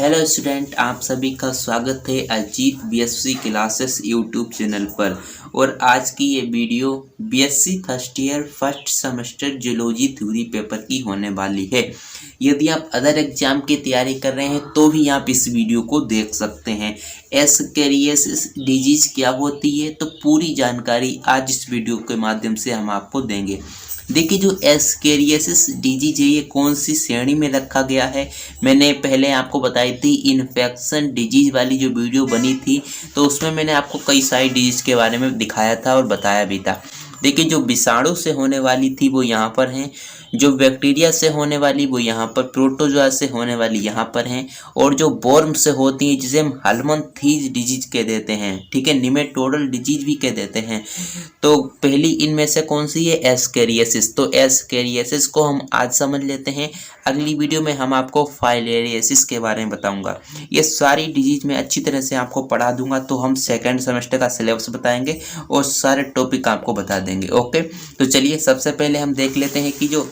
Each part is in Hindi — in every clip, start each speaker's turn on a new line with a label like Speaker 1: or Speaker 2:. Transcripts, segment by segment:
Speaker 1: हेलो स्टूडेंट, आप सभी का स्वागत है Ajit BSc classes YouTube channel पर। और आज की ये video BSc first year first semester zoology theory paper की होने वाली है। यदि आप अदर एग्जाम की तैयारी कर रहे हैं तो भी आप इस वीडियो को देख सकते हैं। एस्केरियासिस डिजीज क्या होती है, तो पूरी जानकारी आज इस वीडियो के माध्यम से हम आपको देंगे। देखिए, जो एस्केरियासिस डिजीज है ये कौन सी श्रेणी में रखा गया है, मैंने पहले आपको बताई थी इन्फेक्शन डिजीज वाली जो वीडियो बनी थी, तो उसमें मैंने आपको कई सारी डिजीज के बारे में दिखाया था और बताया भी था। देखिए, जो विषाणु से होने वाली थी वो यहाँ पर हैं, जो बैक्टीरिया से होने वाली वो यहाँ पर, प्रोटोजोआ से होने वाली यहाँ पर हैं, और जो वर्म से होती है जिसे हम हेलमिंथेस डिजीज कह देते हैं, ठीक है, निमेटोडल डिजीज भी कह देते हैं। तो पहली इनमें से कौन सी है? एस्केरियासिस। तो एस्केरियासिस को हम आज समझ लेते हैं। अगली वीडियो में हम आपको फाइलेरियासिस के बारे में बताऊंगा। ये सारी डिजीज में अच्छी तरह से आपको पढ़ा दूंगा, तो हम सेकेंड सेमेस्टर का सिलेबस बताएंगे और सारे टॉपिक आपको बता देंगे। ओके, तो चलिए सबसे पहले हम देख लेते हैं कि जो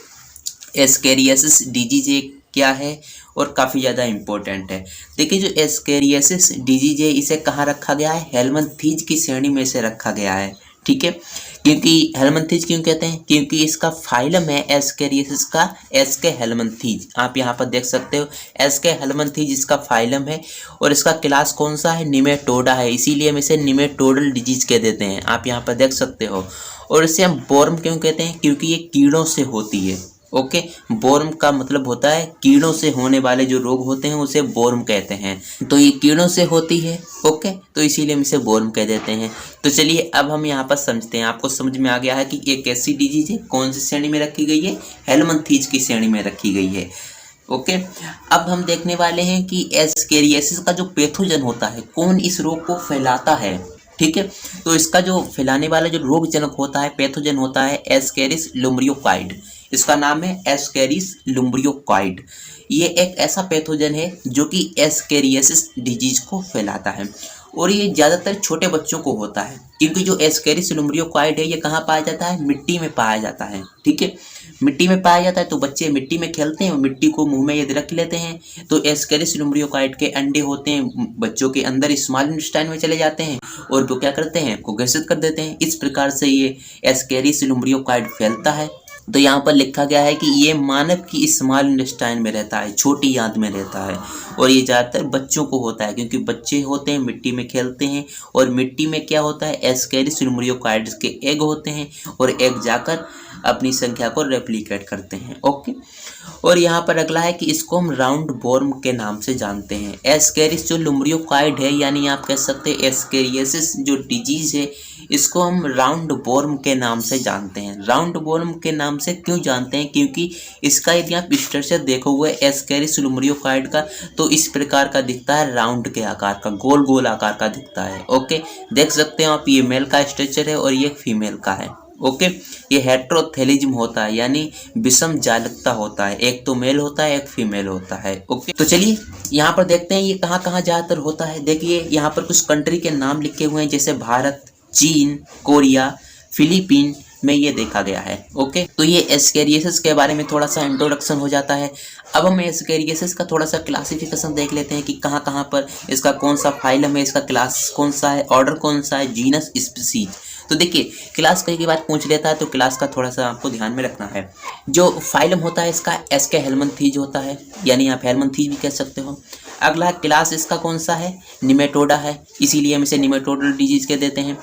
Speaker 1: एस्केरियासिस डिजीज क्या है और काफ़ी ज़्यादा इम्पोर्टेंट है। देखिए, जो एस्केरियासिस डिजीज है इसे कहाँ रखा गया है? हेलमिंथेस की श्रेणी में से रखा गया है, ठीक है। क्योंकि हेलमिंथेस क्यों कहते हैं? क्योंकि इसका फाइलम है एस्केरियासिस का एस्के हेलमिंथेस। आप यहाँ पर देख सकते हो एस्के हेलमिंथेस इसका फाइलम है, और इसका क्लास कौन सा है? निमेटोडा है, इसीलिए हम इसे निमेटोडल डिजीज कह देते हैं। आप यहाँ पर देख सकते हो। और इसे हम वर्म क्यों कहते हैं? क्योंकि ये कीड़ों से होती है। ओके, वर्म का मतलब होता है कीड़ों से होने वाले जो रोग होते हैं उसे वर्म कहते हैं। तो ये कीड़ों से होती है, ओके, तो इसीलिए हम इसे वर्म कह देते हैं। तो चलिए अब हम यहाँ पर समझते हैं। आपको समझ में आ गया है कि ये कैसी डिजीज है, कौन सी श्रेणी में रखी गई है? हेलमिंथेस की श्रेणी में रखी गई है। ओके, अब हम देखने वाले हैं कि एस्केरियासिस का जो पैथोजन होता है, कौन इस रोग को फैलाता है, ठीक है। तो इसका जो फैलाने वाला जो रोगजनक होता है, पैथोजन होता है एस्केरिस लुम्ब्रियोकाइड। इसका नाम है एस्केरिस लुम्ब्रियोकाइड। ये एक ऐसा पैथोजन है जो कि एस्केरियासिस डिजीज को फैलाता है, और ये ज़्यादातर छोटे बच्चों को होता है। क्योंकि जो एस्केरिस लुम्ब्रियोकाइड है ये कहाँ पाया जाता है? मिट्टी में पाया जाता है, ठीक है। मिट्टी में पाया जाता है, तो बच्चे मिट्टी में खेलते हैं और मिट्टी को मुंह में यदि रख लेते हैं तो एस्केरिस लुम्ब्रियोकाइड के अंडे होते हैं बच्चों के अंदर स्मॉल इंटेस्टाइन में चले जाते हैं, और वो क्या करते हैं? को ग्रसित कर देते हैं। इस प्रकार से ये एस्केरिस लुम्ब्रियोकाइड फैलता है। तो यहाँ पर लिखा गया है कि ये मानव की स्मॉल इंटेस्टाइन में रहता है, छोटी आंत में रहता है, और ये ज़्यादातर बच्चों को होता है क्योंकि बच्चे होते हैं मिट्टी में खेलते हैं, और मिट्टी में क्या होता है? एस्केरिस लुम्ब्रियोकाइड्स के एग होते हैं, और एग जाकर अपनी संख्या को रेप्लिकेट करते हैं। ओके, और यहाँ पर अगला है कि इसको हम राउंड वर्म के नाम से जानते हैं। एस्केरिस जो लुम्ब्रियोकाइड है, यानी आप कह सकते हैं एस्केरियासिस जो डिजीज है, इसको हम राउंड वर्म के नाम से जानते हैं। राउंड वर्म के नाम से क्यों जानते हैं? क्योंकि इसका यदि आप स्ट्रक्चर देखोगे एस्केरिस लुम्ब्रियोकाइड का, तो इस प्रकार का दिखता है, राउंड के आकार का, गोल गोल आकार का दिखता है। ओके, देख सकते हो आप, ये मेल का स्ट्रक्चर है और ये फीमेल का है। ओके, ये हेट्रोथेलिज्म होता है, यानी विषम जालकता होता है, एक तो मेल होता है एक फीमेल होता है। ओके, तो चलिए यहाँ पर देखते हैं ये कहाँ कहाँ ज़्यादातर होता है। देखिए यहाँ पर कुछ कंट्री के नाम लिखे हुए हैं, जैसे भारत, चीन, कोरिया, फिलीपीन में ये देखा गया है। ओके, तो ये एस्केरियासिस के बारे में थोड़ा सा इंट्रोडक्शन हो जाता है। अब हम एस्केरियासिस का थोड़ा सा क्लासिफिकेशन देख लेते हैं कि कहाँ कहाँ पर इसका कौन सा फाइलम है, इसका क्लास कौन सा है, ऑर्डर कौन सा है, जीनस, स्पीसीज। तो देखिए, क्लास कई बार पूछ लेता है, तो क्लास का थोड़ा सा आपको ध्यान में रखना है। जो फाइलम होता है इसका एस्के हेलमिंथेस होता है, यानी आप हेलमिंथेस भी कह सकते हो। अगला क्लास इसका कौन सा है? निमेटोडा है, इसीलिए हम इसे निमेटोडल डिजीज कह देते हैं।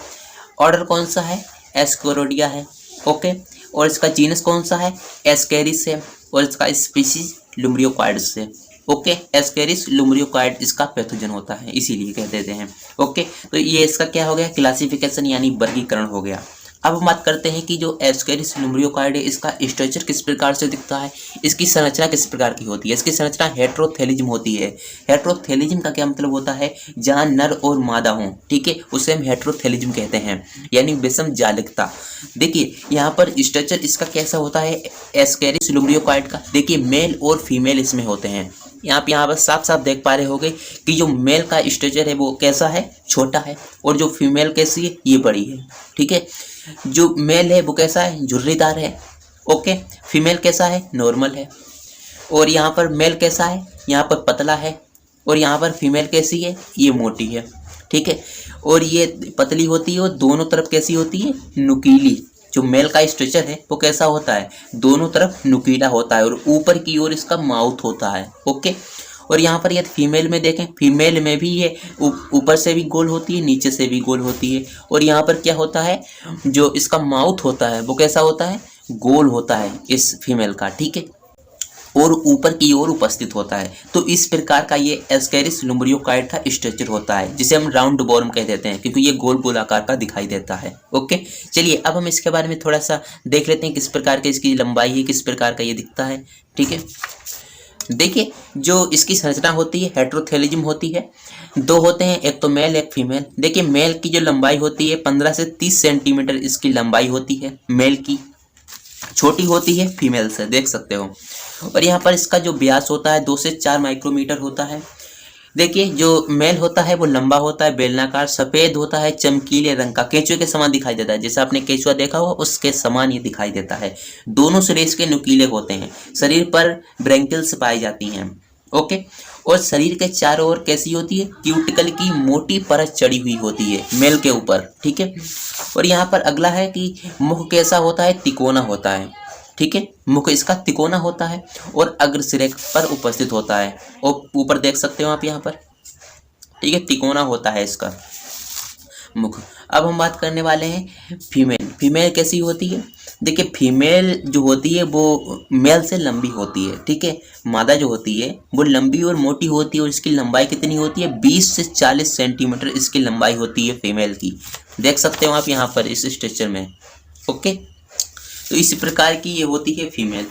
Speaker 1: ऑर्डर कौन सा है? एस्केरोडिया है। ओके, और इसका जीनस कौन सा है? एस्केरिस है, और इसका स्पीसीज लुम्ब्रियोकाइड्स है। ओके, एस्केरिस लुम्ब्रियोकाइड इसका पैथोजन होता है, इसीलिए कह देते हैं। ओके, तो ये इसका क्या हो गया? क्लासिफिकेशन यानी वर्गीकरण हो गया। अब हम बात करते हैं कि जो एस्केरिस लुम्ब्रियोकाइड है इसका स्ट्रक्चर किस प्रकार से दिखता है, इसकी संरचना किस प्रकार की होती है। इसकी संरचना हेट्रोथेलिज्म होती है। हेट्रोथेलिज्म का क्या मतलब होता है? जहाँ नर और मादा हों, ठीक है, उसे हम हेट्रोथेलिज्म कहते हैं, यानी विषम जालिकता। देखिए यहाँ पर स्ट्रक्चर इसका कैसा होता है एस्केरिस लुम्ब्रियोकाइड का। देखिए, मेल और फीमेल इसमें होते हैं। आप यहाँ पर साफ साफ देख पा रहे होंगे कि जो मेल का स्ट्रक्चर है वो कैसा है? छोटा है, और जो फीमेल कैसी है? ये बड़ी है, ठीक है। जो मेल है वो कैसा है? झुर्रीदार है। ओके, फीमेल कैसा है? नॉर्मल है। और यहाँ पर मेल कैसा है? यहाँ पर पतला है, और यहाँ पर फीमेल कैसी है, ये मोटी है, ठीक है, और ये पतली होती है और दोनों तरफ कैसी होती है, नुकीली। जो मेल का स्ट्रक्चर है वो कैसा होता है, दोनों तरफ नुकीला होता है और ऊपर की ओर इसका माउथ होता है। ओके, और यहाँ पर यदि फीमेल में देखें, फीमेल में भी ये ऊपर से भी गोल होती है, नीचे से भी गोल होती है, और यहाँ पर क्या होता है, जो इसका माउथ होता है वो कैसा होता है, गोल होता है इस फीमेल का, ठीक है, और ऊपर की ओर उपस्थित होता है। तो इस प्रकार का ये एस्केरिस लुम्ब्रियोकाइड का स्ट्रक्चर होता है, जिसे हम राउंड बॉर्म कह देते हैं, क्योंकि ये गोल गोल आकार का दिखाई देता है। ओके, चलिए अब हम इसके बारे में थोड़ा सा देख लेते हैं, किस प्रकार की इसकी लंबाई है, किस प्रकार का ये दिखता है, ठीक है। देखिए, जो इसकी संरचना होती है हेटेरोथैलेजम होती है, दो होते हैं, एक तो मेल एक फीमेल। देखिए, मेल की जो लंबाई होती है 15 से 30 सेंटीमीटर इसकी लंबाई होती है, मेल की छोटी होती है फीमेल से, देख सकते हो। और यहाँ पर इसका जो व्यास होता है 2 से 4 माइक्रोमीटर होता है। देखिए, जो मेल होता है वो लंबा होता है, बेलनाकार, सफ़ेद होता है, चमकीले रंग का, केंचुए के समान दिखाई देता है। जैसे आपने केंचुआ देखा हुआ उसके समान ये दिखाई देता है। दोनों सिरे इसके नुकीले होते हैं, शरीर पर ब्रैंकिल्स पाई जाती हैं। ओके, और शरीर के चारों ओर कैसी होती है, क्यूटिकल की मोटी परत चढ़ी हुई होती है मेल के ऊपर, ठीक है। और यहाँ पर अगला है कि मुख कैसा होता है, तिकोना होता है, ठीक है, मुख इसका तिकोना होता है और अग्रसिरे पर उपस्थित होता है, और ऊपर देख सकते हो आप यहाँ पर, ठीक है, तिकोना होता है इसका मुख। अब हम बात करने वाले हैं फीमेल। फीमेल कैसी होती है, देखिए, फीमेल जो होती है वो मेल से लंबी होती है, ठीक है, मादा जो होती है वो लंबी और मोटी होती है, और इसकी लंबाई कितनी होती है, 20 से 40 सेंटीमीटर इसकी लंबाई होती है फीमेल की, देख सकते हो आप यहाँ पर इस स्ट्रक्चर में। ओके, तो इस प्रकार की ये होती है फीमेल।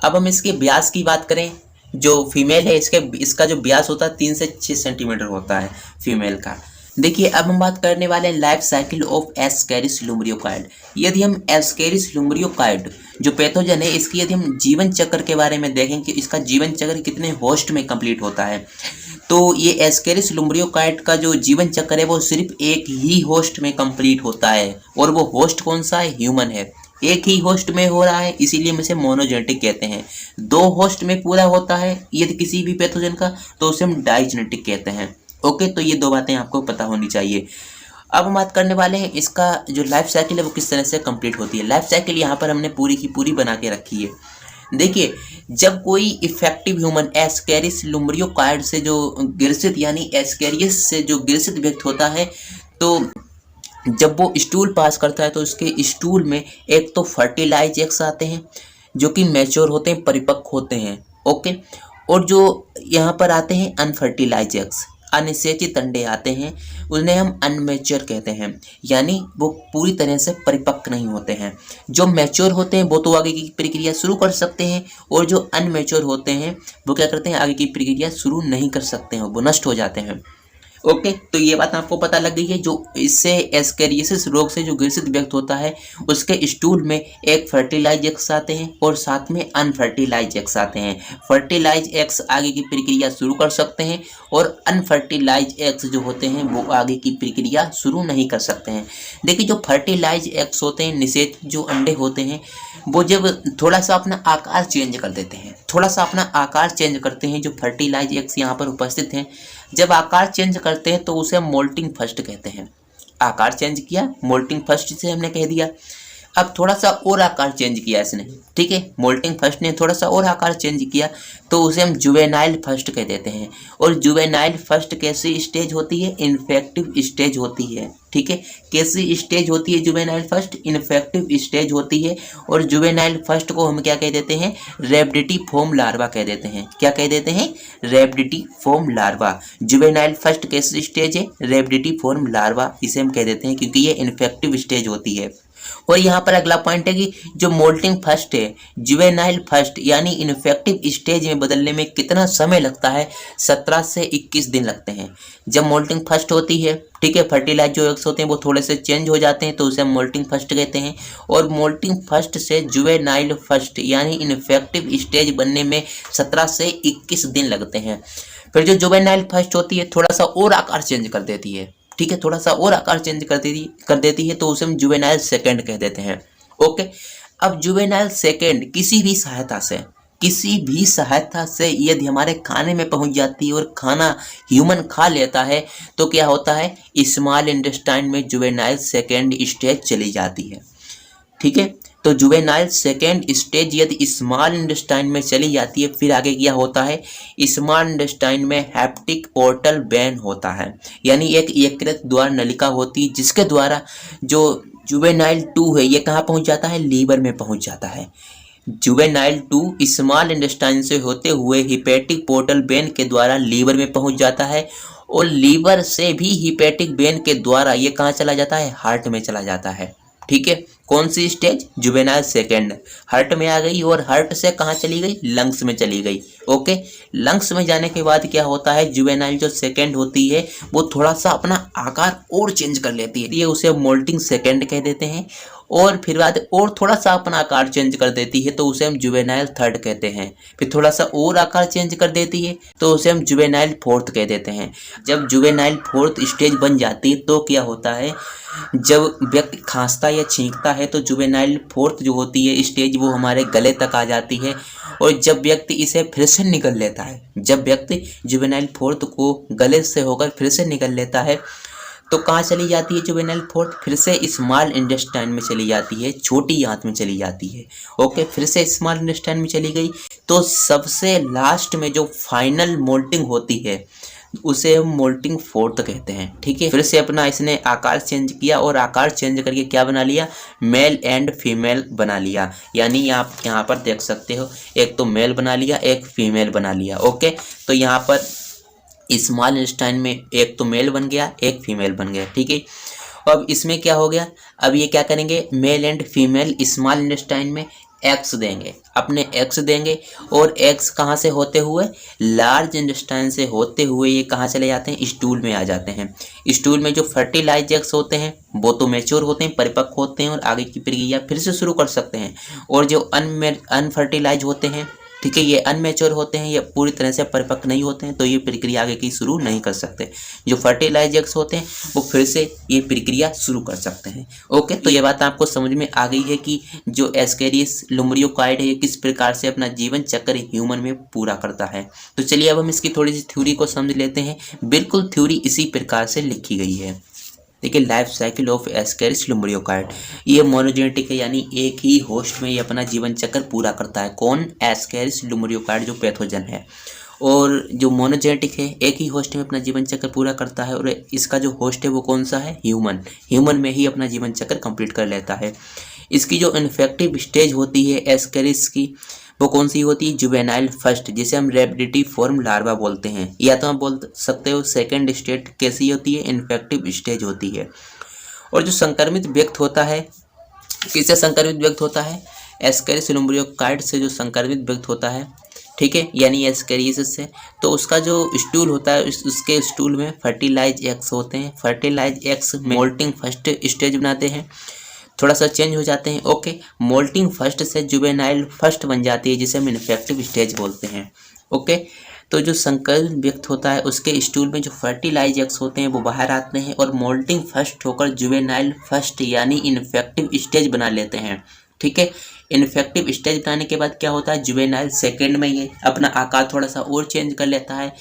Speaker 1: अब हम इसके व्यास की बात करें, जो फीमेल है इसका जो व्यास होता है 3 से 6 सेंटीमीटर होता है फीमेल का। देखिए, अब हम बात करने वाले हैं लाइफ साइकिल ऑफ एस्केरिस लुम्ब्रियोकाइड। यदि हम एस्केरिस लुम्ब्रियोकाइड जो पैथोजन है इसकी यदि हम जीवन चक्र के बारे में देखें कि इसका जीवन चक्र कितने होस्ट में कंप्लीट होता है, तो ये एस्केरिस लुम्ब्रियोकाइड का जो जीवन चक्र है वो सिर्फ एक ही होस्ट में कंप्लीट होता है, और वो होस्ट कौन सा है, ह्यूमन है। एक ही होस्ट में हो रहा है, इसीलिए हम इसे मोनोजेनेटिक कहते हैं। 2 होस्ट में पूरा होता है यदि किसी भी पैथोजन का, तो उसे हम डाइजेनेटिक कहते हैं। ओके, तो ये 2 बातें आपको पता होनी चाहिए। अब हम बात करने वाले हैं इसका जो लाइफ साइकिल है वो किस तरह से कंप्लीट होती है। लाइफ साइकिल यहाँ पर हमने पूरी की पूरी बना के रखी है। देखिए, जब कोई इफेक्टिव ह्यूमन एस्केरिस लुम्ब्रियोकाइड से जो ग्रसित यानी एस्केरियस से जो ग्रसित व्यक्ति होता है, तो जब वो स्टूल पास करता है तो उसके स्टूल में एक तो फर्टिलाइज एग्स आते हैं जो कि मैच्योर होते हैं, परिपक्व होते हैं। ओके, और जो यहाँ पर आते हैं अनफर्टिलाइज एग्स, अनिषेचित अंडे आते हैं, उन्हें हम अनमेच्योर कहते हैं, यानी वो पूरी तरह से परिपक्व नहीं होते हैं। जो मैच्योर होते हैं वो तो आगे की प्रक्रिया शुरू कर सकते हैं, और जो अनमेच्योर होते हैं वो क्या करते हैं, आगे की प्रक्रिया शुरू नहीं कर सकते हैं, वो नष्ट हो जाते हैं। ओके, तो ये बात आपको पता लग गई है। जो इससे एस्केरियोसिस रोग से जो ग्रसित व्यक्ति होता है उसके स्टूल में एक फर्टिलाइज एग्स आते हैं और साथ में अनफर्टिलाइज एग्स आते हैं। फर्टिलाइज एग्स आगे की प्रक्रिया शुरू कर सकते हैं, और अनफर्टिलाइज एग्स जो होते हैं वो आगे की प्रक्रिया शुरू नहीं कर सकते हैं। देखिए, जो फर्टिलाइज एग्स होते हैं, निषेध जो अंडे होते हैं, वो जब थोड़ा सा अपना आकार चेंज कर देते हैं, थोड़ा सा अपना आकार चेंज करते हैं, जो फर्टिलाइज एग्स यहाँ पर उपस्थित हैं, जब आकार चेंज करते हैं तो उसे मोल्टिंग फर्स्ट कहते हैं। आकार चेंज किया, मोल्टिंग फर्स्ट से हमने कह दिया। अब थोड़ा सा और आकार चेंज किया इसने, ठीक है, मोल्टिंग फर्स्ट ने थोड़ा सा और आकार चेंज किया तो उसे हम जुवेनाइल फर्स्ट कह देते हैं। और जुवेनाइल फर्स्ट कैसी स्टेज होती है, इन्फेक्टिव स्टेज होती है, ठीक है। कैसी स्टेज होती है जुवेनाइल फर्स्ट, इन्फेक्टिव स्टेज होती है। और जुवेनाइल फर्स्ट को हम क्या कह देते हैं, रेब्डिटिफॉर्म लार्वा कह देते हैं। क्या कह देते हैं, रेब्डिटिफॉर्म लार्वा। जुवेनाइल फर्स्ट कैसी स्टेज है, रेब्डिटिफॉर्म लार्वा, इसे हम कह देते हैं क्योंकि ये इन्फेक्टिव स्टेज होती है। और यहाँ पर अगला पॉइंट है कि जो मोल्टिंग फर्स्ट है, जुवेनाइल फर्स्ट यानी इन्फेक्टिव स्टेज में बदलने में कितना समय लगता है, 17 से 21 दिन लगते हैं। जब मोल्टिंग फर्स्ट होती है, ठीक है, फर्टिलाइज जो एग्स होते हैं वो थोड़े से चेंज हो जाते हैं तो उसे हम मोल्टिंग फर्स्ट कहते हैं। और मोल्टिंग फर्स्ट से जुवेनाइल फर्स्ट यानी इन्फेक्टिव स्टेज बनने में 17 से 21 दिन लगते हैं। फिर जो जुवेनाइल फर्स्ट होती है थोड़ा सा और आकार चेंज कर देती है, ठीक है, थोड़ा सा और आकार चेंज कर देती है तो उसे हम जुवेनाइल सेकंड कह देते हैं। ओके, अब जुवेनाइल सेकंड किसी भी सहायता से किसी भी सहायता से यदि हमारे खाने में पहुंच जाती है और खाना ह्यूमन खा लेता है तो क्या होता है, स्मॉल इंटेस्टाइन में जुवेनाइल सेकेंड स्टेज चली जाती है। ठीक है, तो जुवेनाइल सेकेंड स्टेज यदि स्मॉल इंटेस्टाइन में चली जाती है, फिर आगे क्या होता है, स्मॉल इंटेस्टाइन में हेप्टिक पोर्टल वेन होता है, यानी एक यकृत द्वार नलिका होती है जिसके द्वारा जो जुवेनाइल 2 है ये कहाँ पहुंच जाता है, लीवर में पहुंच जाता है। जुवेनाइल 2 स्मॉल इंटेस्टाइन से होते हुए हिपेटिक पोर्टल वेन के द्वारा लीवर में पहुंच जाता है और लीवर से भी हिपेटिक वेन के द्वारा ये कहाँ चला जाता है, हार्ट में चला जाता है। ठीक है, कौन सी स्टेज, जुवेनाइल सेकेंड, हार्ट में आ गई और हार्ट से कहाँ चली गई, लंग्स में चली गई। ओके, लंग्स में जाने के बाद क्या होता है, जुवेनाइल जो सेकेंड होती है वो थोड़ा सा अपना आकार और चेंज कर लेती है, ये उसे मोल्टिंग सेकेंड कह देते हैं। और फिर बाद और थोड़ा सा अपना आकार चेंज कर देती है तो उसे हम जुवेनाइल थर्ड कहते हैं। फिर थोड़ा सा और आकार चेंज कर देती है तो उसे हम जुवेनाइल फोर्थ कह देते हैं। जब जुवेनाइल फोर्थ स्टेज बन जाती है तो क्या होता है, जब व्यक्ति खांसता या छींकता है तो जुवेनाइल फोर्थ जो होती है स्टेज वो हमारे गले तक आ जाती है। और जब व्यक्ति इसे फिर से निगल लेता है, जब व्यक्ति जुवेनाइल फोर्थ को गले से होकर फिर से निगल लेता है तो कहाँ चली जाती है जुवेनाइल फोर्थ, फिर से स्मॉल इंटेस्टाइन में चली जाती है, छोटी आंत में चली जाती है। ओके, फिर से स्मॉल इंटेस्टाइन में चली गई तो सबसे लास्ट में जो फाइनल मोल्टिंग होती है उसे हम मोल्टिंग फोर्थ कहते हैं। ठीक है, फिर से अपना इसने आकार चेंज किया और आकार चेंज करके क्या बना लिया, मेल एंड फीमेल बना लिया। यानी आप यहाँ पर देख सकते हो, एक तो मेल बना लिया, एक फीमेल बना लिया। ओके, तो यहाँ पर स्मॉल इंटेस्टाइन में एक तो मेल बन गया, एक फीमेल बन गया। ठीक है, अब इसमें क्या हो गया, अब ये क्या करेंगे, male and female small intestine में एक्स देंगे, अपने एक्स देंगे और एक्स कहाँ से होते हुए, लार्ज इंटेस्टाइन से होते हुए ये कहाँ चले जाते हैं, स्टूल में आ जाते हैं। स्टूल में जो फर्टिलाइज एग्स होते हैं वो तो मैच्योर होते हैं, परिपक्व होते हैं और आगे की प्रक्रिया फिर से शुरू कर सकते हैं। और जो अनफर्टिलाइज होते हैं, ठीक है, ये अनमेच्योर होते हैं, ये पूरी तरह से परिपक्व नहीं होते हैं तो ये प्रक्रिया आगे की शुरू नहीं कर सकते। जो फर्टिलाइज एग्स होते हैं वो फिर से ये प्रक्रिया शुरू कर सकते हैं। ओके, तो ये बात आपको समझ में आ गई है कि जो एस्केरिस लुम्ब्रियोकाइड है ये किस प्रकार से अपना जीवन चक्र ह्यूमन में पूरा करता है। तो चलिए अब हम इसकी थोड़ी सी थ्योरी को समझ लेते हैं। बिल्कुल थ्योरी इसी प्रकार से लिखी गई है। देखिए, लाइफ साइकिल ऑफ एस्केरिस लुम्ब्रियोकाइड, ये मोनोजेनेटिक है, यानी एक ही होस्ट में ये अपना जीवन चक्र पूरा करता है। कौन, एस्केरिस लुम्ब्रियोकाइड जो पैथोजन है। और जो मोनोजेनेटिक है एक ही होस्ट में अपना जीवन चक्र पूरा करता है और इसका जो होस्ट है वो कौन सा है, ह्यूमन में ही अपना जीवन चक्र कंप्लीट कर लेता है। इसकी जो इन्फेक्टिव स्टेज होती है एस्केरिस की वो कौन सी होती है, जुवेनाइल फर्स्ट, जिसे हम रेपिडेटिव फॉर्म लार्वा बोलते हैं, या तो हम बोल सकते हो सेकेंड स्टेज कैसी होती है, इन्फेक्टिव स्टेज होती है। और जो संक्रमित व्यक्त होता है, किससे संक्रमित व्यक्त होता है, एस्केरिस लुम्ब्रियोकाइड से जो संक्रमित व्यक्त होता है, ठीक है, यानी एस्केरिस से, तो उसका जो स्टूल होता है उसके स्टूल में फर्टिलाइज एग्स होते हैं। Fertilise eggs moulting first stage बनाते हैं, थोड़ा सा चेंज हो जाते हैं। ओके, मोल्टिंग फर्स्ट से जुवेनाइल फर्स्ट बन जाती है जिसे हम इन्फेक्टिव स्टेज बोलते हैं। ओके, तो जो संक्रमित व्यक्त होता है उसके स्टूल में जो फर्टिलाइज एग्स होते हैं वो बाहर आते हैं और मोल्टिंग फर्स्ट होकर जुवेनाइल फर्स्ट यानी इन्फेक्टिव स्टेज बना लेते हैं। ठीक है, इन्फेक्टिव स्टेज बनाने के बाद क्या होता है, जुवेनाइल सेकेंड में ये अपना आकार थोड़ा सा और चेंज कर लेता है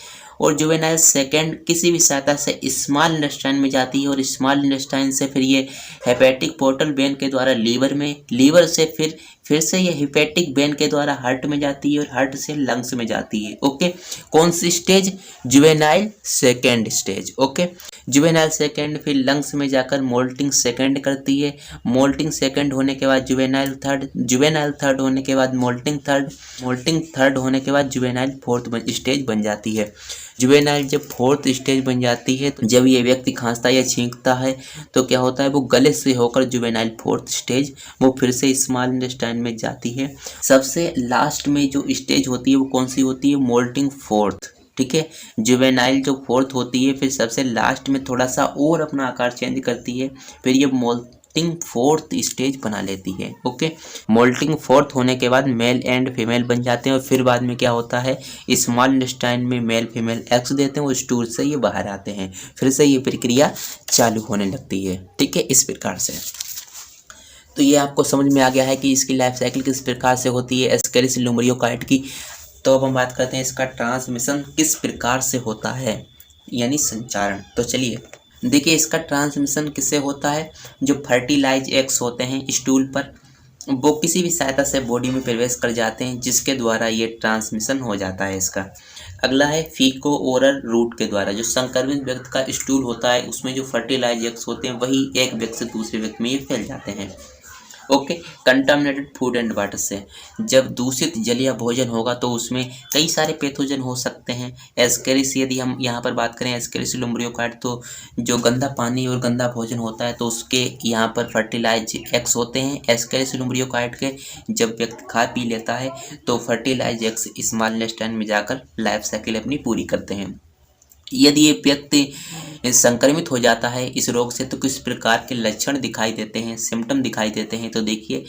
Speaker 1: और जुवेनाइल सेकेंड किसी भी सहायता से स्मॉल इंटेस्टाइन में जाती है और स्मॉल इंटेस्टाइन से फिर ये हेपेटिक पोर्टल वेन के द्वारा लीवर में, लीवर से फिर से ये हिपेटिक वेन के द्वारा हार्ट में जाती है और हार्ट से लंग्स में जाती है। ओके, कौन सी stage, juvenile second stage. Okay, juvenile second फिर लंग्स में जाकर मोल्टिंग सेकेंड करती है, मोल्टिंग सेकेंड होने के बाद जुवेनाइल थर्ड, जुवेनाइल थर्ड होने के बाद मोल्टिंग थर्ड, मोल्टिंग थर्ड होने के बाद जुवेनाइल फोर्थ स्टेज बन जाती है। जुवेनाइल जब फोर्थ स्टेज बन जाती है तो जब ये व्यक्ति खांसता या छींकता है तो क्या होता है, वो गले से होकर जुवेनाइल फोर्थ स्टेज वो फिर से स्मॉल इंटेस्टाइन में जाती है। सबसे लास्ट में जो स्टेज होती है वो कौन सी होती है, मोल्टिंग फोर्थ। ठीक है, जुवेनाइल जो फोर्थ होती है फिर सबसे लास्ट में थोड़ा सा और अपना आकार चेंज करती है, फिर ये मोल्टिंग फोर्थ स्टेज बना लेती है। ओके, मोल्टिंग फोर्थ होने के बाद मेल एंड फीमेल बन जाते हैं और फिर बाद में क्या होता है, स्मॉल इंटेस्टाइन में मेल फीमेल एग्स देते हैं और स्टूल से ये बाहर आते हैं, फिर से ये प्रक्रिया चालू होने लगती है। ठीक है, इस प्रकार से। तो ये आपको समझ में आ गया है कि इसकी लाइफ साइकिल किस प्रकार से होती है एस्केरिस लुम्ब्रियोकाइट की। तो अब हम बात करते हैं इसका ट्रांसमिशन किस प्रकार से होता है, यानी संचारण। तो चलिए देखिए इसका ट्रांसमिशन किससे होता है। जो फर्टिलाइज एग्स होते हैं स्टूल पर, वो किसी भी सहायता से बॉडी में प्रवेश कर जाते हैं, जिसके द्वारा ये ट्रांसमिशन हो जाता है इसका। अगला है फीको ओरल रूट के द्वारा। जो संक्रमित व्यक्ति का स्टूल होता है उसमें जो फर्टिलाइज एग्स होते हैं वही एक व्यक्ति से दूसरे व्यक्ति में ये फैल जाते हैं। Okay, contaminated food and water से, जब दूषित जल या भोजन होगा तो उसमें कई सारे पैथोजन हो सकते हैं। एस्केरिस, यदि हम यहाँ पर बात करें एस्केरिस लुम्ब्रियोकाइट, तो जो गंदा पानी और गंदा भोजन होता है तो उसके यहाँ पर फर्टिलाइज एग्स होते हैं एस्केरिस लुम्ब्रियोकाइट के। जब व्यक्ति खा पी लेता है तो फर्टिलाइज एग्स स्मॉल इंटेस्टाइन में जाकर लाइफ साइकिल अपनी पूरी करते हैं। यदि ये व्यक्ति संक्रमित हो जाता है इस रोग से तो किस प्रकार के लक्षण दिखाई देते हैं, सिम्टम दिखाई देते हैं। तो देखिए,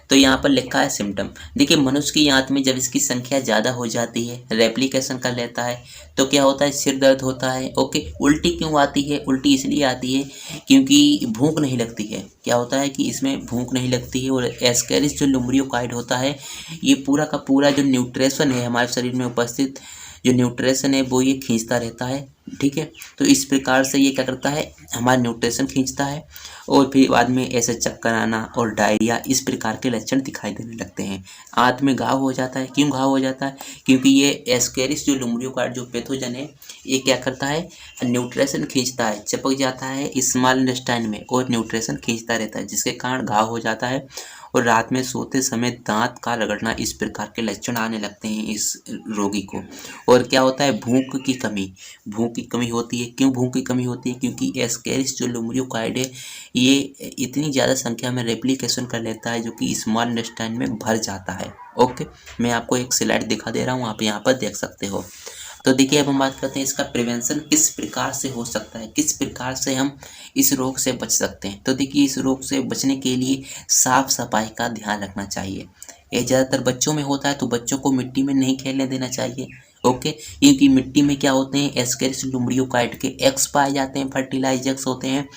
Speaker 1: तो यहाँ पर लिखा है सिम्टम। देखिए मनुष्य की आंत में जब इसकी संख्या ज़्यादा हो जाती है, रेप्लिकेशन कर लेता है, तो क्या होता है, सिर दर्द होता है। ओके, उल्टी क्यों आती है, उल्टी इसलिए आती है क्योंकि भूख नहीं लगती है। क्या होता है कि इसमें भूख नहीं लगती है। और एस्केरिस जो लुम्ब्रियोकाइट होता है ये पूरा का पूरा जो न्यूट्रिशन है हमारे शरीर में उपस्थित जो न्यूट्रिशन है वो ये खींचता रहता है। ठीक है, तो इस प्रकार से ये क्या करता है, हमारा न्यूट्रिशन खींचता है और फिर बाद में ऐसे चक्कर आना और डायरिया, इस प्रकार के लक्षण दिखाई देने लगते हैं। आंत में घाव हो जाता है। क्यों घाव हो जाता है, क्योंकि ये एस्केरिस जो लुम्ब्रियोकाइट जो पैथोजन है ये क्या करता है, न्यूट्रिशन खींचता है, चिपक जाता है स्मॉल इंटेस्टाइन में और न्यूट्रिशन खींचता रहता है, जिसके कारण घाव हो जाता है। और रात में सोते समय दांत का रगड़ना, इस प्रकार के लक्षण आने लगते हैं इस रोगी को। और क्या होता है, भूख की कमी, भूख की कमी होती है। क्यों भूख की कमी होती है, क्योंकि एस्केरिस जो लुम्ब्रियोकाइट है ये इतनी ज़्यादा संख्या में रेप्लिकेशन कर लेता है जो कि स्मॉल इंटेस्टाइन में भर जाता है। ओके, मैं आपको एक स्लाइड दिखा दे रहा हूँ, आप यहाँ पर देख सकते हो। तो देखिए अब हम बात करते हैं इसका प्रिवेंशन किस प्रकार से हो सकता है, किस प्रकार से हम इस रोग से बच सकते हैं। तो देखिए इस रोग से बचने के लिए साफ सफाई का ध्यान रखना चाहिए। ये ज़्यादातर बच्चों में होता है, तो बच्चों को मिट्टी में नहीं खेलने देना चाहिए। ओके, क्योंकि मिट्टी में क्या होते हैं, एस्केरिस लुम्ब्रियोकाइट के एग्स पाए जाते हैं, फर्टिलाइज एग्स होते हैं।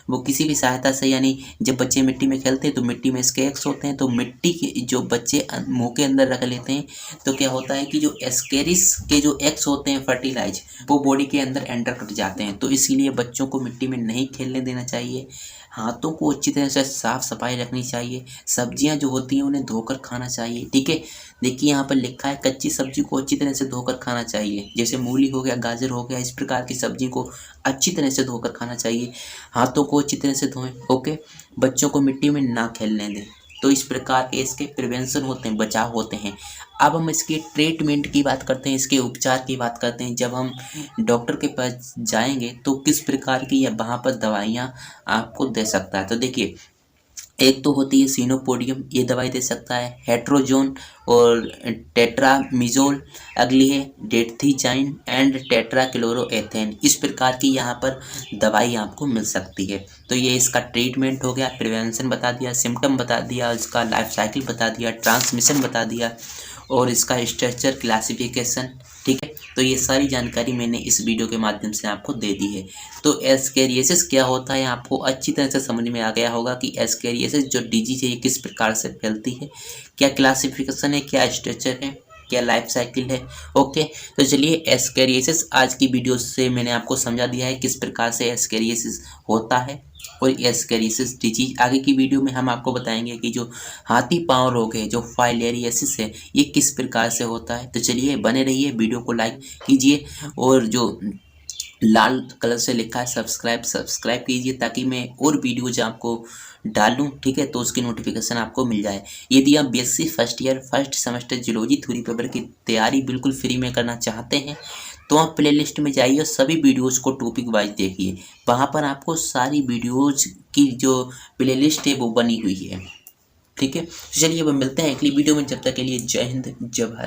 Speaker 1: वो किसी भी सहायता से, यानी जब बच्चे मिट्टी में खेलते हैं तो मिट्टी में इसके एग्स होते हैं, तो मिट्टी के जो बच्चे मुंह के अंदर रख लेते हैं तो क्या होता है कि जो एस्केरिस के जो एग्स होते हैं फर्टिलाइज, वो बॉडी के अंदर एंटर कर जाते हैं। तो इसीलिए बच्चों को मिट्टी में नहीं खेलने देना चाहिए। हाथों को अच्छी तरह से साफ सफाई रखनी चाहिए। सब्जियां जो होती हैं उन्हें धोकर खाना चाहिए। ठीक है, देखिए यहाँ पर लिखा है कच्ची सब्जी को अच्छी तरह से धोकर खाना चाहिए। जैसे मूली हो गया, गाजर हो गया, इस प्रकार की सब्जी को अच्छी तरह से धोकर खाना चाहिए। हाथों को अच्छी तरह से धोएं। ओके, बच्चों को मिट्टी में ना खेलने दें। तो इस प्रकार के इसके प्रिवेंशन होते हैं, बचाव होते हैं। अब हम इसके ट्रीटमेंट की बात करते हैं, इसके उपचार की बात करते हैं। जब हम डॉक्टर के पास जाएंगे तो किस प्रकार की या वहाँ पर दवाइयाँ आपको दे सकता है। तो देखिए, एक तो होती है सिनोपोडियम, ये दवाई दे सकता है, हेट्रोजोन और टेट्रामिजोल। अगली है डेट्थीजाइन एंड टेट्राक्लोरोएथेन। इस प्रकार की यहाँ पर दवाई आपको मिल सकती है। तो ये इसका ट्रीटमेंट हो गया, प्रिवेंशन बता दिया, सिम्टम बता दिया, इसका लाइफ साइकिल बता दिया, ट्रांसमिशन बता दिया और इसका स्ट्रक्चर, क्लासिफिकेशन। ठीक है, तो ये सारी जानकारी मैंने इस वीडियो के माध्यम से आपको दे दी है। तो एस्केरियासिस क्या होता है आपको अच्छी तरह से समझ में आ गया होगा कि एस्केरियासिस जो डिजीज है ये किस प्रकार से फैलती है, क्या क्लासिफिकेशन है, क्या स्ट्रक्चर है, क्या लाइफ साइकिल है। ओके, तो चलिए एस्केरियासिस आज की वीडियो से मैंने आपको समझा दिया है किस प्रकार से एस्केरियासिस होता है और एस्केरियासिस डिजीज। आगे की वीडियो में हम आपको बताएंगे कि जो हाथी पांव रोग है, जो फाइलेरियासिस है, ये किस प्रकार से होता है। तो चलिए बने रहिए, वीडियो को लाइक कीजिए और जो लाल कलर से लिखा है सब्सक्राइब कीजिए ताकि मैं और वीडियोज आपको डालूं। ठीक है, तो उसकी नोटिफिकेशन आपको मिल जाए। यदि आप BSc first year first semester zoology theory paper की तैयारी बिल्कुल फ्री में करना चाहते हैं तो आप प्लेलिस्ट में जाइए और सभी वीडियोज़ को टॉपिक वाइज देखिए। वहाँ पर आपको सारी वीडियोज़ की जो प्लेलिस्ट है वो बनी हुई है। ठीक है, तो चलिए अब मिलते हैं अगली वीडियो में। जब तक के लिए जय हिंद, जय भारत।